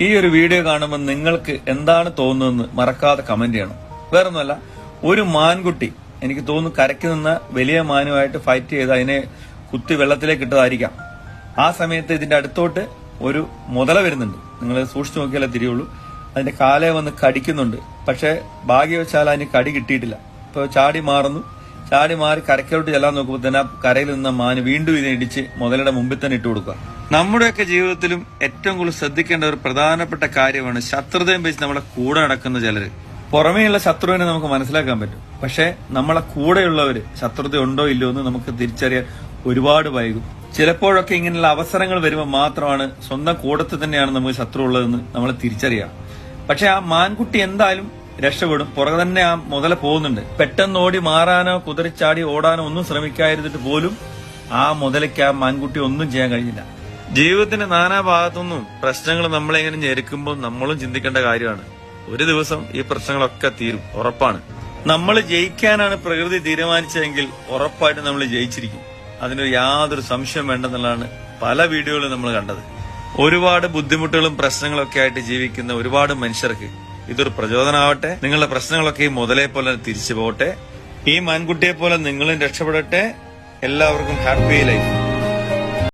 ഈ ഒരു വീഡിയോ കാണുമ്പോൾ നിങ്ങൾക്ക് എന്താണ് തോന്നുന്നതെന്ന് മറക്കാതെ കമന്റ് ചെയ്യണം. വേറൊന്നുമല്ല, ഒരു മാൻകുട്ടി എനിക്ക് തോന്നുന്നു കരയ്ക്ക് നിന്ന വലിയ മാനുമായിട്ട് ഫൈറ്റ് ചെയ്ത് അതിനെ കുത്തി വെള്ളത്തിലേക്ക് ഇട്ടതായിരിക്കാം. ആ സമയത്ത് ഇതിന്റെ അടുത്തോട്ട് ഒരു മുതല വരുന്നുണ്ട്. നിങ്ങൾ സൂക്ഷിച്ചു നോക്കിയാലേ തിരിയുള്ളൂ. അതിന്റെ കാലേ വന്ന് കടിക്കുന്നുണ്ട്. പക്ഷെ ഭാഗ്യവശാൽ അതിന് കടി കിട്ടിയിട്ടില്ല. ഇപ്പൊ ചാടി മാറി കരയ്ക്കലോട്ട് ചെല്ലാൻ നോക്കുമ്പോൾ തന്നെ ആ കരയിൽ നിന്ന മാന് വീണ്ടും ഇതിനെ ഇടിച്ച് മുതലയുടെ മുമ്പിൽ തന്നെ ഇട്ട് കൊടുക്കുക. നമ്മുടെയൊക്കെ ജീവിതത്തിലും ഏറ്റവും കൂടുതൽ ശ്രദ്ധിക്കേണ്ട ഒരു പ്രധാനപ്പെട്ട കാര്യമാണ് ശത്രുതയും വെച്ച് നമ്മളെ കൂടെ നടക്കുന്ന ചിലര്. പുറമേയുള്ള ശത്രുവിനെ നമുക്ക് മനസ്സിലാക്കാൻ പറ്റും, പക്ഷെ നമ്മളെ കൂടെയുള്ളവര് ശത്രുത ഉണ്ടോ ഇല്ലയോ എന്ന് നമുക്ക് തിരിച്ചറിയാൻ ഒരുപാട് വൈകും. ചിലപ്പോഴൊക്കെ ഇങ്ങനെയുള്ള അവസരങ്ങൾ വരുമ്പോൾ മാത്രമാണ് സ്വന്തം കൂടത്തിൽ തന്നെയാണ് നമുക്ക് ശത്രു ഉള്ളതെന്ന് നമ്മൾ തിരിച്ചറിയാം. പക്ഷെ ആ മാൻകുട്ടി എന്തായാലും രക്ഷപ്പെടും. പുറകെ തന്നെ ആ മുതല പോകുന്നുണ്ട്. പെട്ടെന്ന് ഓടി മാറാനോ കുതിരച്ചാടി ഓടാനോ ഒന്നും ശ്രമിക്കാതിരുന്നിട്ട് പോലും ആ മുതലയ്ക്ക് ആ മാൻകുട്ടി ഒന്നും ചെയ്യാൻ കഴിഞ്ഞില്ല. ജീവിതത്തിന്റെ നാനാഭാഗത്തുനിന്നും പ്രശ്നങ്ങൾ നമ്മളെങ്ങനെ ഞെരുക്കുമ്പോൾ നമ്മളും ചിന്തിക്കേണ്ട കാര്യമാണ്. ഒരു ദിവസം ഈ പ്രശ്നങ്ങളൊക്കെ തീരും, ഉറപ്പാണ്. നമ്മൾ ജയിക്കാനാണ് പ്രകൃതി തീരുമാനിച്ചതെങ്കിൽ ഉറപ്പായിട്ടും നമ്മൾ ജയിച്ചിരിക്കും. അതിനൊരു യാതൊരു സംശയം വേണ്ടെന്നുള്ളതാണ് പല വീഡിയോകളും നമ്മൾ കണ്ടത്. ഒരുപാട് ബുദ്ധിമുട്ടുകളും പ്രശ്നങ്ങളൊക്കെ ആയിട്ട് ജീവിക്കുന്ന ഒരുപാട് മനുഷ്യർക്ക് ഇതൊരു പ്രചോദനമാവട്ടെ. നിങ്ങളുടെ പ്രശ്നങ്ങളൊക്കെ ഈ മുതലേ പോലെ തിരിച്ചു പോകട്ടെ. ഈ മാൻകുട്ടിയെ പോലെ നിങ്ങളും രക്ഷപ്പെടട്ടെ. എല്ലാവർക്കും ഹാപ്പി ലൈഫ്.